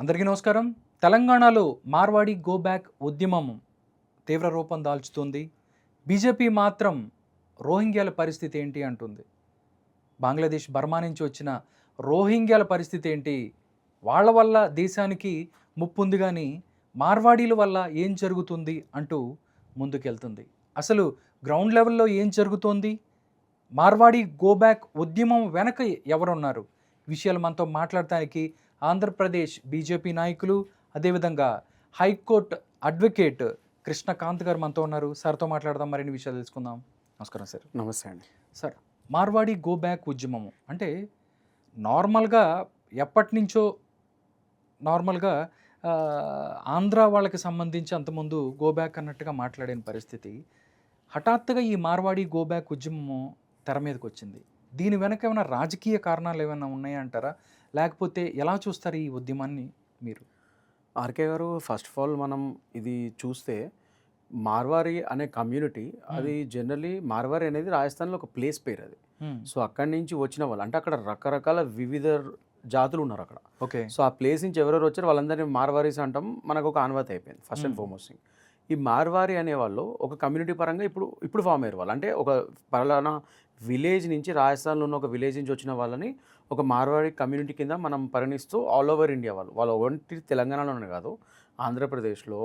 అందరికీ నమస్కారం. తెలంగాణలో మార్వాడి గో బ్యాక్ ఉద్యమం తీవ్ర రూపం దాల్చుతుంది. బీజేపీ మాత్రం రోహింగ్యాల పరిస్థితి ఏంటి అంటుంది. బంగ్లాదేశ్, బర్మా నుంచి వచ్చిన రోహింగ్యాల పరిస్థితి ఏంటి? వాళ్ళ వల్ల దేశానికి ముప్పు ఉంది కానీ మార్వాడీల వల్ల ఏం జరుగుతుంది అంటూ ముందుకెళ్తుంది. అసలు గ్రౌండ్ లెవెల్లో ఏం జరుగుతోంది? మార్వాడి గో బ్యాక్ ఉద్యమం వెనక ఎవరున్నారు? విషయాలు మనతో మాట్లాడటానికి ఆంధ్రప్రదేశ్ బీజేపీ నాయకులు, అదేవిధంగా హైకోర్టు అడ్వకేట్ కృష్ణకాంత్ గారు మనతో ఉన్నారు. సార్తో మాట్లాడదాం, మరిన్ని విషయాలు తెలుసుకుందాం. నమస్కారం సార్. నమస్తే అండి. సార్, మార్వాడి గో బ్యాక్ ఉద్యమము అంటే నార్మల్గా ఎప్పటి నుంచో నార్మల్గా ఆంధ్ర వాళ్ళకి సంబంధించి అంతకుముందు గో బ్యాక్ అన్నట్టుగా మాట్లాడిన పరిస్థితి, హఠాత్తుగా ఈ మార్వాడి గో బ్యాక్ ఉద్యమము తెర మీదకి వచ్చింది. దీని వెనక ఏమైనా రాజకీయ కారణాలు ఏమైనా ఉన్నాయా అంటారా? లేకపోతే ఎలా చూస్తారు ఈ ఉద్యమాన్ని మీరు? ఆర్కే గారు, ఫస్ట్ ఆఫ్ ఆల్ మనం ఇది చూస్తే మార్వారి అనే కమ్యూనిటీ అది జనరలీ మార్వారి అనేది రాజస్థాన్లో ఒక ప్లేస్ పేరు అది. సో అక్కడి నుంచి వచ్చిన వాళ్ళు అంటే అక్కడ రకరకాల వివిధ జాతులు ఉన్నారు అక్కడ. ఓకే. సో ఆ ప్లేస్ నుంచి ఎవరెవరు వచ్చారు వాళ్ళందరినీ మార్వారీస్ అంటాం, మనకు ఒక ఆనవాయితీ అయిపోయింది ఫస్ట్ అండ్ ఫార్మోస్ట్ థింగ్. ఈ మార్వారి అనేవాళ్ళు ఒక కమ్యూనిటీ పరంగా ఇప్పుడు ఫామ్ అయ్యారు వాళ్ళు. అంటే ఒక పలానా విలేజ్ నుంచి, రాజస్థాన్లో ఉన్న ఒక విలేజ్ నుంచి వచ్చిన వాళ్ళని ఒక మార్వాడి కమ్యూనిటీ కింద మనం పరిగణిస్తూ ఆల్ ఓవర్ ఇండియా వాళ్ళు ఒకటి తెలంగాణలోనే కాదు, ఆంధ్రప్రదేశ్లో,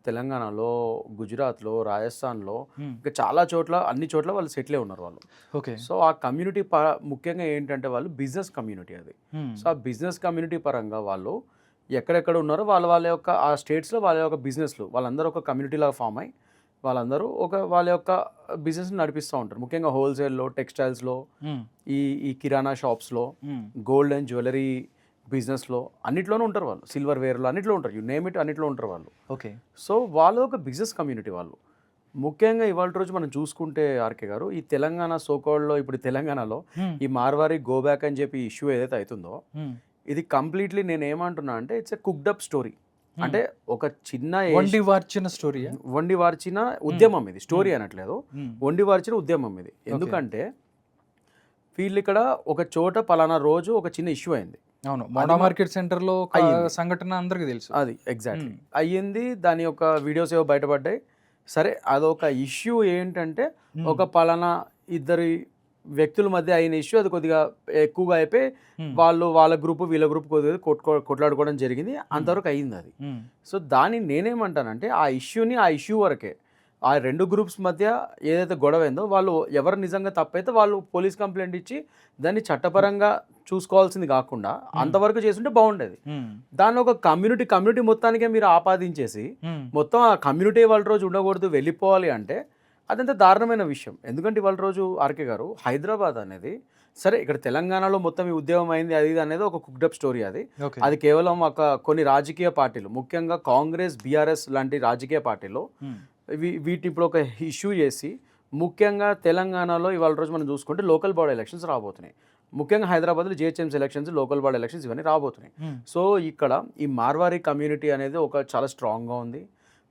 తెలంగాణలో, గుజరాత్లో, రాజస్థాన్లో, ఇంకా చాలా చోట్ల, అన్ని చోట్ల వాళ్ళు సెటిల్ ఉన్నారు వాళ్ళు. ఓకే. సో ఆ కమ్యూనిటీ ముఖ్యంగా ఏంటంటే వాళ్ళు బిజినెస్ కమ్యూనిటీ అది. సో ఆ బిజినెస్ కమ్యూనిటీ పరంగా వాళ్ళు ఎక్కడెక్కడ ఉన్నారో వాళ్ళ యొక్క ఆ స్టేట్స్లో వాళ్ళ యొక్క బిజినెస్లు వాళ్ళందరూ ఒక కమ్యూనిటీలాగా ఫామ్ అయ్యి వాళ్ళందరూ వాళ్ళ యొక్క బిజినెస్ని నడిపిస్తూ ఉంటారు. ముఖ్యంగా హోల్సేల్లో, టెక్స్టైల్స్లో, ఈ కిరాణా షాప్స్లో, గోల్డ్ అండ్ జ్యువెలరీ బిజినెస్లో, అన్నిట్లోనూ ఉంటారు వాళ్ళు. సిల్వర్ వేర్లో అన్నిట్లో ఉంటారు, యు నేమ్ ఇట్, అన్నిట్లో ఉంటారు వాళ్ళు. ఓకే. సో వాళ్ళు ఒక బిజినెస్ కమ్యూనిటీ వాళ్ళు. ముఖ్యంగా ఇవాళ రోజు మనం చూసుకుంటే ఆర్కే గారు, ఈ తెలంగాణ సోకాల్డ్లో ఇప్పుడు తెలంగాణలో ఈ మార్వారి గో బ్యాక్ అని చెప్పి ఇష్యూ ఏదైతే అవుతుందో ఇది కంప్లీట్లీ నేను ఏమంటున్నా అంటే it's a cooked up story. అంటే ఒక చిన్న వండి వార్చిన స్టోరీ, వండి వార్చిన ఉద్యమం ఇది. స్టోరీ అనట్లేదు, వండి వార్చిన ఉద్యమం ఇది. ఎందుకంటే వీళ్ళు ఇక్కడ ఒక చోట పలానా రోజు ఒక చిన్న ఇష్యూ అయింది. అవును, మోడా మార్కెట్ సెంటర్లో సంఘటన అందరికీ తెలుసు. అది ఎగ్జాక్ట్లీ అయ్యింది. దాని యొక్క వీడియోస్ ఏవో బయటపడ్డాయి. సరే, అదొక ఇష్యూ ఏంటంటే ఒక పలానా ఇద్దరి వ్యక్తుల మధ్య అయిన ఇష్యూ, అది కొద్దిగా ఎక్కువగా అయిపోయి వాళ్ళ గ్రూప్ వీళ్ళ గ్రూప్ కొద్దిగా కొట్లాడుకోవడం జరిగింది. అంతవరకు అయ్యింది అది. సో దాన్ని నేనేమంటానంటే ఆ ఇష్యూ వరకే, ఆ రెండు గ్రూప్స్ మధ్య ఏదైతే గొడవ అయిందో వాళ్ళు ఎవరు నిజంగా తప్పైతే వాళ్ళు పోలీస్ కంప్లైంట్ ఇచ్చి దాన్ని చట్టపరంగా చూసుకోవాల్సింది కాకుండా అంతవరకు చేస్తుంటే బాగుండేది. దాన్ని ఒక కమ్యూనిటీ మొత్తానికే మీరు ఆపాదించేసి మొత్తం ఆ కమ్యూనిటీ వాళ్ళ రోజు ఉండకూడదు, వెళ్ళిపోవాలి అంటే అదంతా దారుణమైన విషయం. ఎందుకంటే ఇవాళ రోజు ఆర్కే గారు, హైదరాబాద్ అనేది సరే ఇక్కడ తెలంగాణలో మొత్తం ఈ ఉద్యమం అయింది అది ఇది అనేది ఒక కుక్డప్ స్టోరీ. అది కేవలం ఒక కొన్ని రాజకీయ పార్టీలు, ముఖ్యంగా కాంగ్రెస్, బీఆర్ఎస్ లాంటి రాజకీయ పార్టీలు వీటి ఇప్పుడు ఒక ఇష్యూ చేసి, ముఖ్యంగా తెలంగాణలో ఇవాళ రోజు మనం చూసుకుంటే లోకల్ బాడీ ఎలక్షన్స్ రాబోతున్నాయి. ముఖ్యంగా హైదరాబాద్లో GHMC elections, local body elections ఇవన్నీ రాబోతున్నాయి. సో ఇక్కడ ఈ మార్వారీ కమ్యూనిటీ అనేది ఒక చాలా స్ట్రాంగ్గా ఉంది.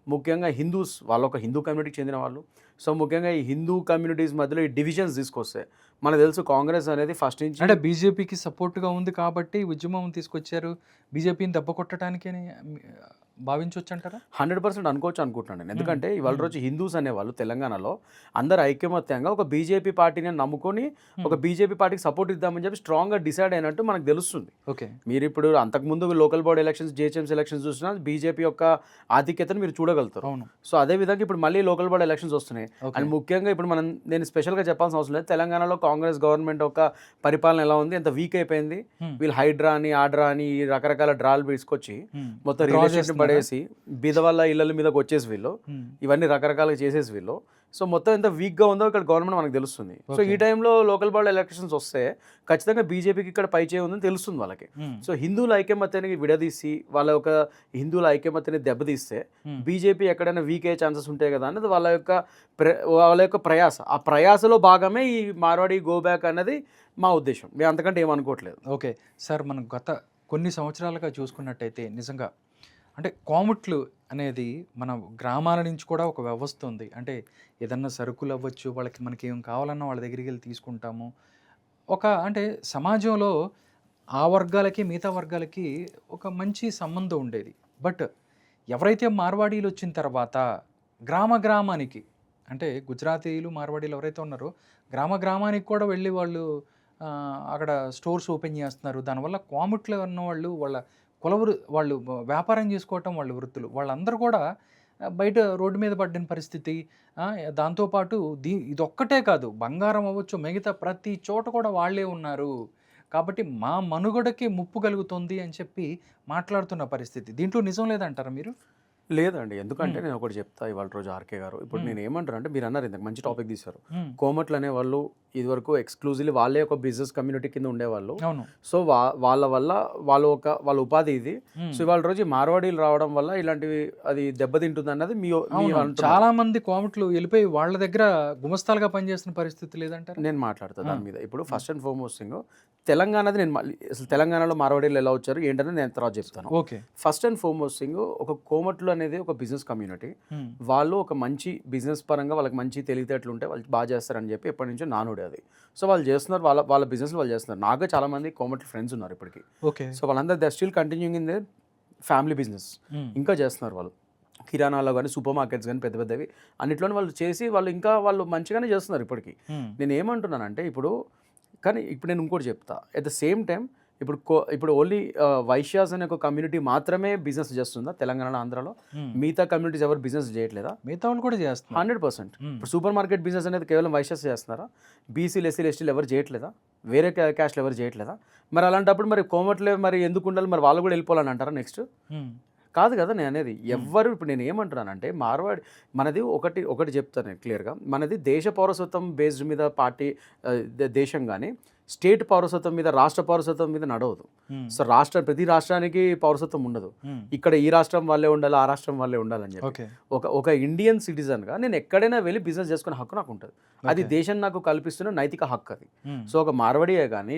ముఖ్యంగా హిందూస్, వాళ్ళు ఒక హిందూ కమ్యూనిటీకి చెందిన వాళ్ళు. సో ముఖ్యంగా ఈ హిందూ కమ్యూనిటీస్ మధ్యలో ఈ డివిజన్స్ తీసుకొస్తే, మనకు తెలుసు కాంగ్రెస్ అనేది ఫస్ట్ నుంచి అంటే బీజేపీకి సపోర్ట్గా ఉంది కాబట్టి ఉద్యమం తీసుకొచ్చారు, బీజేపీని దెబ్బ కొట్టడానికి భావించవచ్చు అంటారా? 100% అనుకోవచ్చు అనుకుంటున్నాను నేను. ఎందుకంటే ఇవాళ రోజు హిందూస్ అనేవాళ్ళు తెలంగాణలో అందరు ఐకమత్యంగా ఒక బీజేపీ పార్టీని నమ్ముకొని ఒక బీజేపీ పార్టీకి సపోర్ట్ ఇద్దామని చెప్పి స్ట్రాంగ్గా డిసైడ్ అయినట్టు మనకు తెలుస్తుంది. ఓకే. మీరు ఇప్పుడు అంతకుముందు local body elections, GHMC elections చూసినా బీజేపీ యొక్క ఆధిక్యతను మీరు చూడగలుగుతారు. సో అదేవిధంగా ఇప్పుడు మళ్ళీ లోకల్ బాడీ ఎలక్షన్స్ వస్తున్నాయి. అండ్ ముఖ్యంగా ఇప్పుడు నేను స్పెషల్గా చెప్పాల్సిన అవసరం లేదు, తెలంగాణలో కాంగ్రెస్ గవర్నమెంట్ యొక్క పరిపాలన ఎలా ఉంది, ఎంత వీక్ అయిపోయింది. వీళ్ళు హైడ్రా అని, ఆడ్రా అని రకరకాల డ్రాలు తీసుకొచ్చి మొత్తం రిలేషన్ పడేసి బీదవాళ్ళ ఇళ్ళ మీదకి వచ్చేసి వీళ్ళు ఇవన్నీ రకరకాలుగా చేసేసి వీళ్ళు. సో మొత్తం ఎంత వీక్గా ఉందో ఇక్కడ గవర్నమెంట్ మనకు తెలుస్తుంది. సో ఈ టైంలో లోకల్ బాడీ ఎలక్షన్స్ వస్తే ఖచ్చితంగా బీజేపీకి ఇక్కడ పై చేయి ఉందని తెలుస్తుంది వాళ్ళకి. సో హిందువుల ఐకమత్యానికి విడదీసి వాళ్ళ యొక్క హిందువుల ఐకమత్యాన్ని దెబ్బతీస్తే బీజేపీ ఎక్కడైనా వీక్ అయ్యే ఛాన్సెస్ ఉంటాయి కదా అన్నది వాళ్ళ యొక్క ప్రయాస. ఆ ప్రయాసలో భాగమే ఈ మార్వాడి గో బ్యాక్ అన్నది మా ఉద్దేశం. మేము అంతకంటే ఏమనుకోవట్లేదు. ఓకే సార్, మనం గత కొన్ని సంవత్సరాలుగా చూసుకున్నట్టయితే నిజంగా అంటే కోముట్లు అనేది మన గ్రామాల నుంచి కూడా ఒక వ్యవస్థ ఉంది. అంటే ఏదన్నా సరుకులు అవ్వచ్చు, వాళ్ళకి మనకి ఏం కావాలన్నా వాళ్ళ దగ్గరికి వెళ్ళి తీసుకుంటాము. అంటే సమాజంలో ఆ వర్గాలకి మిగతా వర్గాలకి ఒక మంచి సంబంధం ఉండేది. బట్ ఎవరైతే మార్వాడీలు వచ్చిన తర్వాత గ్రామానికి అంటే గుజరాతీలు, మార్వాడీలు ఎవరైతే ఉన్నారో గ్రామానికి కూడా వెళ్ళి వాళ్ళు అక్కడ స్టోర్స్ ఓపెన్ చేస్తున్నారు. దానివల్ల కోమట్లో ఉన్నవాళ్ళు వాళ్ళు వ్యాపారం చేసుకోవటం వాళ్ళ వృత్తులు వాళ్ళందరూ కూడా బయట రోడ్డు మీద పడిన పరిస్థితి. దాంతోపాటు ఇదొక్కటే కాదు, బంగారం అవ్వచ్చు, మిగతా ప్రతి చోట కూడా వాళ్ళే ఉన్నారు. కాబట్టి మా మనుగడకి ముప్పు కలుగుతుంది అని చెప్పి మాట్లాడుతున్న పరిస్థితి. దీంట్లో నిజం లేదంటారా మీరు? లేదండి. ఎందుకంటే నేను ఒకటి చెప్తా ఇవాళ రోజు ఆర్కే గారు. ఇప్పుడు నేను ఏమంటాను అంటే, మీరు అన్నారు ఇందాక మంచి టాపిక్ తీశారు. కోమట్లు అనేవాళ్ళు ఇదివరకు ఎక్స్క్లూజివ్లీ వాళ్ళే ఒక బిజినెస్ కమ్యూనిటీ కింద ఉండేవాళ్ళు. సో వాళ్ళ వల్ల వాళ్ళ ఉపాధి ఇది. సో ఇవాళ రోజు మార్వాడీలు రావడం వల్ల ఇలాంటివి అది దెబ్బతింటుంది అన్నది చాలా మంది కోమట్లు వెళ్ళిపోయి వాళ్ళ దగ్గర గుమస్తాలుగా పనిచేసిన పరిస్థితి లేదంటారు. నేను మాట్లాడతాను దాని మీద. ఇప్పుడు ఫస్ట్ అండ్ ఫార్మోస్ట్ థింగ్ తెలంగాణది నేను అసలు తెలంగాణలో మార్వాడీలు ఎలా వచ్చారు ఏంటనే నేను తర్వాత చెప్తాను. Okay. First and foremost thing ఒక కోమట్లు అనేది ఒక బిజినెస్ కమ్యూనిటీ. వాళ్ళు ఒక మంచి బిజినెస్ పరంగా వాళ్ళకి మంచి తెలివితేటలు ఉంటే వాళ్ళు బాగా చేస్తారని చెప్పి ఎప్పటి నుంచో నానుడే అది. సో వాళ్ళు చేస్తున్నారు, వాళ్ళ బిజినెస్లో వాళ్ళు చేస్తున్నారు. నాకు చాలా మంది కోమట్లు ఫ్రెండ్స్ ఉన్నారు ఇప్పటికి. ఓకే. సో వాళ్ళందరూ they still continuing in their family business. ఇంకా చేస్తున్నారు వాళ్ళు. కిరాణాలో కానీ సూపర్ మార్కెట్స్ కానీ పెద్ద పెద్దవి అన్నిట్లోనే వాళ్ళు చేసి వాళ్ళు మంచిగానే చేస్తున్నారు ఇప్పటికి. నేను ఏమంటున్నానంటే ఇప్పుడు నేను ఇంకోటి చెప్తా. అట్ ద సేమ్ టైం ఇప్పుడు ఓన్లీ వైశ్యాస్ అనే ఒక కమ్యూనిటీ మాత్రమే బిజినెస్ చేస్తుందా తెలంగాణ, ఆంధ్రాలో? మిగతా కమ్యూనిటీస్ ఎవరు బిజినెస్ చేయట్లేదా? మిగతా వాళ్ళు కూడా చేస్తున్నారు 100%. ఇప్పుడు సూపర్ మార్కెట్ బిజినెస్ అనేది కేవలం వైశ్యాస్ చేస్తున్నారా? బీసీలు, ఎస్సీలు, ఎస్టీలు ఎవరు చేయట్లేదా? వేరే క్యాస్ట్లు ఎవరు చేయట్లేదా? మరి అలాంటప్పుడు మరి కోమట్లే మరి ఎందుకు ఉండాలి? మరి వాళ్ళు కూడా వెళ్ళిపోవాలని అంటారా నెక్స్ట్? కాదు కదా నేను అనేది. ఎవ్వరు ఇప్పుడు నేను ఏమంటున్నానంటే మార్వాడి మనది ఒకటి చెప్తాను నేను క్లియర్గా. మనది దేశ పౌరసత్వం బేస్డ్ మీద పార్టీ దేశం కానీ స్టేట్ పౌరసత్వం మీద, రాష్ట్ర పౌరసత్వం మీద నడవదు. సో ప్రతి రాష్ట్రానికి పౌరసత్వం ఉండదు. ఇక్కడ ఈ రాష్ట్రం వాళ్ళే ఉండాలి, ఆ రాష్ట్రం వాళ్ళే ఉండాలని చెప్పి ఒక ఇండియన్ సిటిజన్గా నేను ఎక్కడైనా వెళ్ళి బిజినెస్ చేసుకునే హక్కు నాకు ఉంటుంది. అది దేశం నాకు కల్పిస్తున్న నైతిక హక్కు అది. సో ఒక మార్వాడియే కానీ,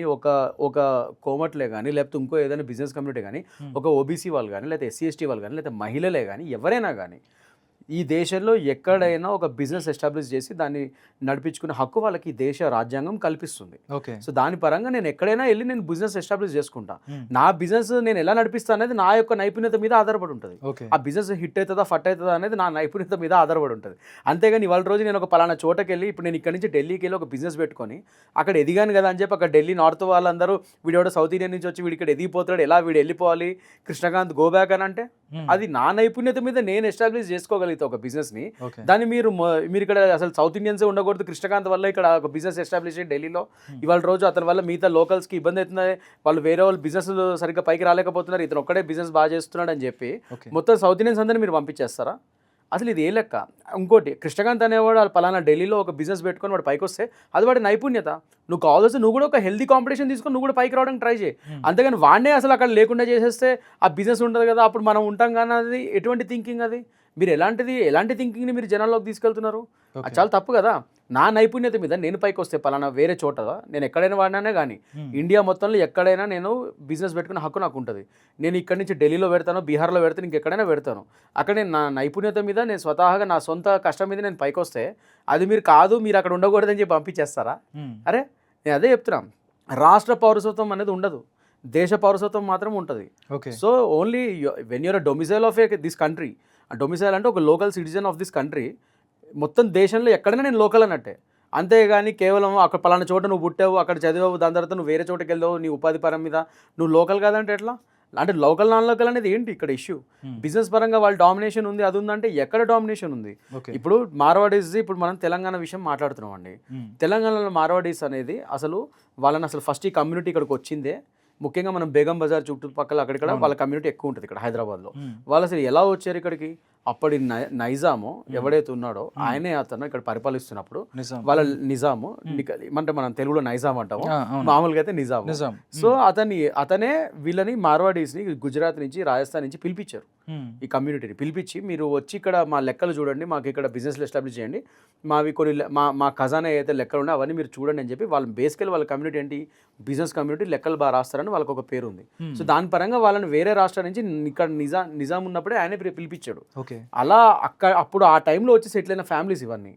ఒక కోమట్లే కానీ, లేకపోతే ఇంకో ఏదైనా బిజినెస్ కమ్యూనిటీ కానీ, ఒక ఓబీసీ వాళ్ళు కానీ, లేకపోతే ఎస్సీ ఎస్టీ వాళ్ళు కానీ, లేకపోతే మహిళలే కానీ, ఎవరైనా కానీ ఈ దేశంలో ఎక్కడైనా ఒక బిజినెస్ ఎస్టాబ్లిష్ చేసి దాన్ని నడిపించుకునే హక్కు వాళ్ళకి దేశ రాజ్యాంగం కల్పిస్తుంది. సో దాని పరంగా నేను ఎక్కడైనా వెళ్ళి నేను బిజినెస్ ఎస్టాబ్లిష్ చేసుకుంటా. నా బిజినెస్ నేను ఎలా నడిపిస్తా అనేది నా యొక్క నైపుణ్యత మీద ఆధారపడి ఉంటుంది. ఆ బిజినెస్ హిట్ అవుతుందా ఫట్ అవుతుందా అనేది నా నైపుణ్యత మీద ఆధారపడి ఉంటుంది. అంతేగాని ఇవాళ రోజు నేను ఒక పలానా చోటకి వెళ్ళి ఇప్పుడు నేను ఇక్కడ నుంచి ఢిల్లీకి వెళ్ళి ఒక బిజినెస్ పెట్టుకొని అక్కడ ఎదిగాను కదా అని చెప్పి అక్కడ ఢిల్లీ నార్త్ వాళ్ళందరూ వీడు సౌత్ ఇండియన్ నుంచి వచ్చి వీడు ఇక్కడ ఎదిగిపోతాడు, ఎలా వీడు వెళ్ళిపోవాలి కృష్ణకాంత్ గో బ్యాక్ అని అంటే అది నా నైపుణ్యత మీద నేను ఎస్టాబ్లిష్ చేసుకోగలిగితే ఒక బిజినెస్ ని. దాన్ని మీరు ఇక్కడ అసలు సౌత్ ఇండియన్స్ ఉండకూడదు, కృష్ణకాంత్ వల్ల ఇక్కడ ఒక బిజినెస్ ఎస్టాబ్లిష్ అయ్యి ఢిల్లీలో ఇవాళ రోజు అతని వల్ల మిగతా లోకల్స్కి ఇబ్బంది అవుతుంది, వాళ్ళు వేరే వాళ్ళు బిజినెస్ సరిగ్గా పైకి రాలేకపోతున్నారు, ఇతను ఒక్కడే బిజినెస్ బాగా చేస్తున్నాడు అని చెప్పి మొత్తం సౌత్ ఇండియన్స్ అందరినీ మీరు పంపించేస్తారా? అసలు ఇది ఏ లెక్క? ఇంకోటి కృష్ణకాంత్ అనేవాడు పలానా ఢిల్లీలో ఒక బిజినెస్ పెట్టుకొని వాడు పైకి వస్తే అది వాడి నైపుణ్యత. నువ్వు కావాల్సి నువ్వు కూడా ఒక హెల్తీ కాంపిటీషన్ తీసుకొని నువ్వు కూడా పైకి రావడానికి ట్రై చేయి. అంతేగాని వాడినే అసలు అక్కడ లేకుండా చేసేస్తే ఆ బిజినెస్ ఉంటుంది కదా అప్పుడు మనం ఉంటాం కానీ అది ఎటువంటి థింకింగ్ అది? మీరు ఎలాంటి థింకింగ్ని మీరు జనాల్లోకి తీసుకెళ్తున్నారు? అది చాలా తప్పు కదా. నా నైపుణ్యత మీద నేను పైకి వస్తే పలానా వేరే చోట నేను ఎక్కడైనా వాడినానే కానీ ఇండియా మొత్తంలో ఎక్కడైనా నేను బిజినెస్ పెట్టుకునే హక్కు నాకు ఉంటుంది. నేను ఇక్కడి నుంచి ఢిల్లీలో పెడతాను, బీహార్లో పెడతాను, ఇంకెక్కడైనా పెడతాను. అక్కడ నేను నా నైపుణ్యత మీద నేను స్వతహాగా నా సొంత కష్టం మీద నేను పైకి వస్తే అది మీరు అక్కడ ఉండకూడదని చెప్పి పంపించేస్తారా? అరే నేను అదే చెప్తున్నాను, రాష్ట్ర పౌరసత్వం అనేది ఉండదు, దేశ పౌరసత్వం మాత్రం ఉంటుంది. So only when you're a domicile of this country, domicile అంటే ఒక local citizen of this country, మొత్తం దేశంలో ఎక్కడైనా నేను లోకల్ అన్నట్టే. అంతేగాని కేవలం అక్కడ పలానా చోట నువ్వు పుట్టావు, అక్కడ చదివావు, దాని తర్వాత నువ్వు వేరే చోటకి వెళ్దావు నీ ఉపాధి పరం మీద నువ్వు లోకల్ కాదంటే ఎట్లా? అంటే లోకల్ నాన్ లోకల్ అనేది ఏంటి ఇక్కడ ఇష్యూ? బిజినెస్ పరంగా వాళ్ళ డామినేషన్ ఉంది, అది ఉందంటే ఎక్కడ డామినేషన్ ఉంది? ఇప్పుడు మార్వాడీస్, ఇప్పుడు మనం తెలంగాణ విషయం మాట్లాడుతున్నాం అండి. తెలంగాణలో మార్వాడీస్ అనేది అసలు వాళ్ళని అసలు ఫస్ట్ ఈ కమ్యూనిటీ ఇక్కడికి వచ్చిందే ముఖ్యంగా మనం బేగం బజార్ చుట్టుపక్కల అక్కడిక్కడ వాళ్ళ కమ్యూనిటీ ఎక్కువ ఉంటుంది ఇక్కడ హైదరాబాద్లో. వాళ్ళు అసలు ఎలా వచ్చారు ఇక్కడికి? అప్పటి నైజాము ఎవడైతే ఉన్నాడో ఆయనే అతను ఇక్కడ పరిపాలిస్తున్నప్పుడు వాళ్ళ నిజాము అంటే మనం తెలుగులో నైజాం అంటాము, మామూలుగా అయితే నిజాము. సో అతనే వీళ్ళని మార్వాడీస్ని గుజరాత్ నుంచి రాజస్థాన్ నుంచి పిలిపించారు. ఈ కమ్యూనిటీని పిలిపించి మీరు వచ్చి ఇక్కడ మా లెక్కలు చూడండి, మాకు ఇక్కడ బిజినెస్లు ఎస్టాబ్లిష్ చేయండి, మావి కొన్ని మా ఖజానా ఏదైతే లెక్కలు ఉన్నాయో అవన్నీ మీరు చూడండి అని చెప్పి వాళ్ళ బేసికల్ వాళ్ళ కమ్యూనిటీ ఏంటి బిజినెస్ కమ్యూనిటీ, లెక్కలు బాగా రాస్తారని వాళ్ళకి ఒక పేరు ఉంది. సో దాని పరంగా వాళ్ళని వేరే రాష్ట్రం నుంచి ఇక్కడ నిజాం ఉన్నప్పుడే ఆయనే పిలిపించాడు. అలా అప్పుడు ఆ టైంలో వచ్చి సెటిల్ అయిన ఫ్యామిలీస్ ఇవన్నీ.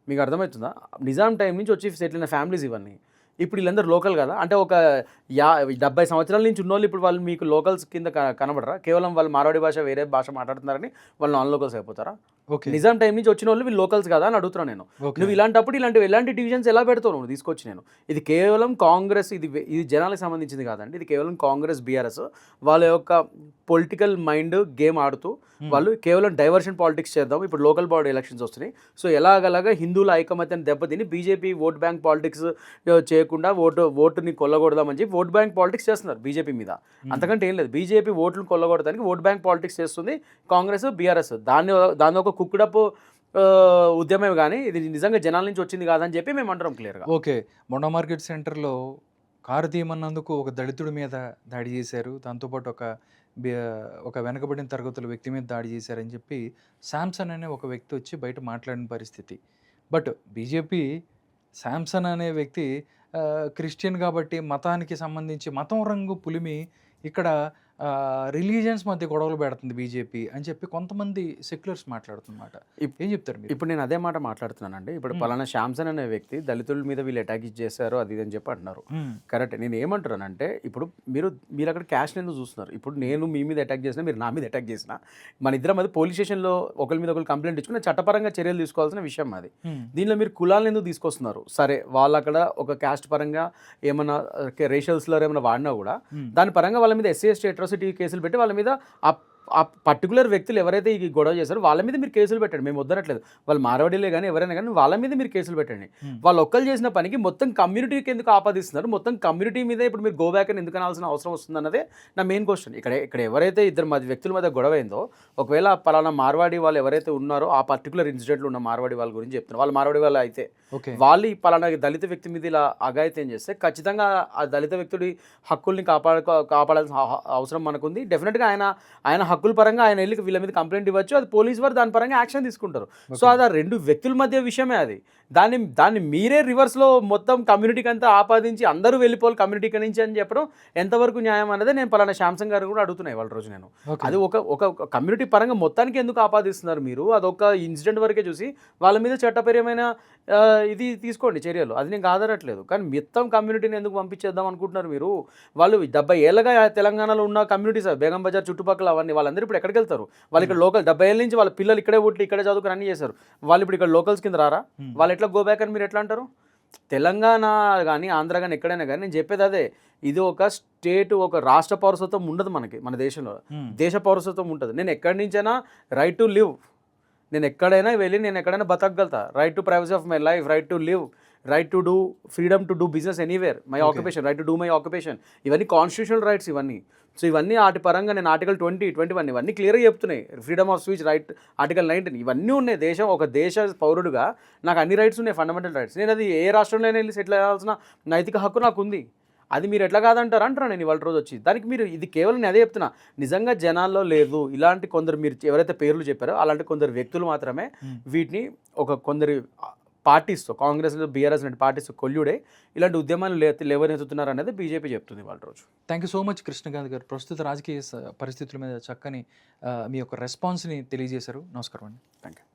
మీకు అర్థమవుతుందా? నిజాం టైం నుంచి వచ్చి సెటిల్ అయిన ఫ్యామిలీస్ ఇవన్నీ. ఇప్పుడు వీళ్ళందరూ లోకల్ కదా, అంటే ఒక 70 సంవత్సరాల నుంచి ఉన్నోళ్ళు ఇప్పుడు వాళ్ళు మీకు లోకల్స్ కింద కనబడరా? కేవలం వాళ్ళు మార్వాడి భాష వేరే భాష మాట్లాడుతున్నారని వాళ్ళు నాన్ లోకల్స్ అయిపోతారా? ఓకే. నిజాం టైం నుంచి వచ్చిన వాళ్ళు వీళ్ళు లోకల్స్ కదా అని అడుగుతున్నాను నేను. ఓకే. నువ్వు ఇలాంటప్పుడు ఎలాంటి డివిజన్స్ ఎలా పెడతావు నువ్వు తీసుకొచ్చి? నేను ఇది కేవలం కాంగ్రెస్, ఇది జనాలకు సంబంధించింది కాదండి. ఇది కేవలం కాంగ్రెస్, బీఆర్ఎస్ వాళ్ళ యొక్క పొలిటికల్ మైండ్ గేమ్ ఆడుతూ వాళ్ళు కేవలం డైవర్షన్ పాలిటిక్స్ చేద్దాం. ఇప్పుడు లోకల్ బాడీ ఎలక్షన్స్ వస్తున్నాయి, సో ఎలాగలాగా హిందువుల ఐకమత్యాన్ని దెబ్బతిని బీజేపీ ఓట్ బ్యాంక్ పాలిటిక్స్ చేయకుండా ఓటుని కొల్లగొడదామని చెప్పి ఓట్ బ్యాంక్ పాలిటిక్స్ చేస్తున్నారు బీజేపీ మీద. అంతకంటే ఏం లేదు. బీజేపీ ఓట్లను కొల్లగొడడానికి ఓట్ బ్యాంక్ పాలిటిక్స్ చేస్తుంది కాంగ్రెస్, బీఆర్ఎస్. దాన్ని ఒక కుక్కుడప్ ఉద్యమమే కానీ ఇది నిజంగా జనాల నుంచి వచ్చింది కాదని చెప్పి మేము అంటాం క్లియర్గా. ఓకే. మొండా మార్కెట్ సెంటర్లో కారు తీయమన్నందుకు ఒక దళితుడి మీద దాడి చేశారు. దాంతోపాటు ఒక వెనకబడిన తరగతుల వ్యక్తి మీద దాడి చేశారని చెప్పి శాంసన్ అనే ఒక వ్యక్తి వచ్చి బయట మాట్లాడిన పరిస్థితి. బట్ బీజేపీ శాంసన్ అనే వ్యక్తి క్రిస్టియన్ కాబట్టి మతానికి సంబంధించి మతం రంగు పులిమి ఇక్కడ రిలీజియన్స్ మధ్య గొడవలు పెడుతుంది బీజేపీ అని చెప్పి కొంతమంది సెక్యులర్స్ మాట్లాడుతున్నమాట. ఏం చెప్తారు మీరు? ఇప్పుడు నేను అదే మాట మాట్లాడుతున్నానండి. ఇప్పుడు పలానా శాంసన్ అనే వ్యక్తి దళితుల మీద వీళ్ళు అటాక్ చేశారు అది అని చెప్పి అంటున్నారు. కరెక్ట్. నేను ఏమంటున్నానంటే ఇప్పుడు మీరు అక్కడ క్యాష్ ఎందుకు చూస్తున్నారు? ఇప్పుడు నేను మీ మీద అటాక్ చేసినా, మీరు నా మీద అటాక్ చేసినా, మన ఇద్దరం అది పోలీస్ స్టేషన్లో ఒకరి మీద ఒకరు కంప్లైంట్ ఇచ్చుకుని చట్టపరంగా చర్యలు తీసుకోవాల్సిన విషయం అది. దీనిలో మీరు కులాలను ఎందుకు తీసుకొస్తున్నారు? సరే, వాళ్ళు అక్కడ ఒక క్యాస్ట్ పరంగా ఏమైనా రేషియల్ స్లర్ ఏమైనా వాడినా కూడా దాని పరంగా వాళ్ళ మీద SC ST అట్రాసిటీ కేసులు పెట్టి వాళ్ళ మీద ఆ పర్టికులర్ వ్యక్తులు ఎవరైతే ఈ గొడవ చేశారో వాళ్ళ మీద మీరు కేసులు పెట్టండి. మేము వద్దనట్లేదు. వాళ్ళు మారవాడిలే కానీ ఎవరైనా కానీ వాళ్ళ మీద మీరు కేసులు పెట్టండి. వాళ్ళు ఒక్కరు చేసిన పనికి మొత్తం కమ్యూనిటీకి ఎందుకు ఆపాదిస్తున్నారు? మొత్తం కమ్యూనిటీ మీద ఇప్పుడు మీరు గో బ్యాక్ అని ఎందుకు అనాల్సిన అవసరం వస్తుంది అన్నదే నా మెయిన్ క్వశ్చన్. ఇక్కడ ఎవరైతే ఇద్దరు వ్యక్తుల మధ్య గొడవ అయిందో, ఒకవేళ పలానా మార్వాడి వాళ్ళు ఎవరైతే ఉన్నారో ఆ పర్టికులర్ ఇన్సిడెంట్లో ఉన్న మార్వాడి వాళ్ళ గురించి చెప్తున్నారు. వాళ్ళు మార్వాడి వాళ్ళు అయితే వాళ్ళు ఈ పలానా దళిత వ్యక్తి మీద ఇలా అఘాయిత్యం చేస్తే ఖచ్చితంగా ఆ దళిత వ్యక్తుడి హక్కుల్ని కాపాడాల్సిన అవసరం మనకుంది. డెఫినెట్గా ఆయన హక్కుల పరంగా ఆయన వెళ్ళి వీళ్ళ మీద కంప్లైంట్ ఇవ్వచ్చు. అది పోలీస్ వారు దాని పరంగా యాక్షన్ తీసుకుంటారు. సో అది ఆ రెండు వ్యక్తుల మధ్య విషయమే అది. దాన్ని మీరే రివర్స్లో మొత్తం కమ్యూనిటీకి అంతా ఆపాదించి అందరూ వెళ్ళిపోవాలి కమ్యూనిటీకి నుంచి అని చెప్పడం ఎంతవరకు న్యాయం అనేది నేను పలానా శాంసంగ్ గారు కూడా అడుగుతున్నాయి వాళ్ళ రోజు. నేను అది ఒక కమ్యూనిటీ పరంగా మొత్తానికి ఎందుకు ఆపాదిస్తున్నారు మీరు? అదొక ఇన్సిడెంట్ వరకే చూసి వాళ్ళ మీద చట్టపరమైన ఇది తీసుకోండి చర్యలు, అది నేను కాదనట్లేదు. కానీ మొత్తం కమ్యూనిటీని ఎందుకు పంపించేద్దాం అనుకుంటున్నారు మీరు? వాళ్ళు 70 ఏళ్ళగా తెలంగాణలో ఉన్న కమ్యూనిటీస్ బేగం బజార్ చుట్టుపక్కల అవన్నీ వాళ్ళందరూ ఇప్పుడు ఎక్కడికి వెళ్తారు? వాళ్ళు ఇక్కడ లోకల్ 70 ఏళ్ళ నుంచి వాళ్ళ పిల్లలు ఇక్కడే పుట్టి ఇక్కడే చదువుకుని అన్నీ చేశారు. వాళ్ళు ఇప్పుడు ఇక్కడ లోకల్స్ కింద రారా? వాళ్ళు ఎట్లా గో బ్యాక్ అని మీరు ఎట్లా అంటారు? తెలంగాణ కానీ ఆంధ్ర కానీ ఎక్కడైనా కానీ నేను చెప్పేది అదే. ఇది ఒక స్టేట్, ఒక రాష్ట్ర పౌరసత్వం ఉండదు మనకి. మన దేశంలో దేశ పౌరసత్వం ఉంటుంది. నేను ఎక్కడి నుంచైనా రైట్ టు లివ్, నేను ఎక్కడైనా వెళ్ళి నేను ఎక్కడైనా బతకగలుగుతా. Right to privacy of my life, right to live, right to do, freedom to do business anywhere, my occupation, right to do my occupation. ఇవన్నీ కాన్స్టిట్యూషనల్ రైట్స్ ఇవన్నీ. సో ఇవన్నీ వాటి పరంగా నేను ఆర్టికల్ 20, 21 ఇవన్నీ క్లియర్గా చెప్తున్నాయి. Freedom of speech right article 19 ఇవన్నీ ఉన్నాయి. ఒక దేశ పౌరుడుగా నాకు అన్ని రైట్స్ ఉన్నాయి, ఫండమెంటల్ రైట్స్. నేను అది ఏ రాష్ట్రంలో వెళ్ళి సెటిల్ అవ్వాల్సిన నైతిక హక్కు నాకు ఉంది. అది మీరు ఎట్లా కాదంటారు అంటున్నాను నేను ఇవాళ రోజు వచ్చి. దానికి మీరు ఇది కేవలం నేను అదే చెప్తున్నా, నిజంగా జనాల్లో లేదు ఇలాంటి కొందరు మీరు ఎవరైతే పేర్లు చెప్పారో అలాంటి కొందరు వ్యక్తులు మాత్రమే వీటిని కొందరు పార్టీస్తో, కాంగ్రెస్, బీఆర్ఎస్ లాంటి పార్టీస్ కొల్లుడే ఇలాంటి ఉద్యమాలు లేవనెత్తుతున్నారు అనేది బీజేపీ చెప్తుంది వాళ్ళ రోజు. Thank you so much Krishnakanth గారు. ప్రస్తుత రాజకీయ పరిస్థితుల మీద చక్కని మీ యొక్క రెస్పాన్స్ని తెలియజేశారు. నమస్కారం అండి. Thank you.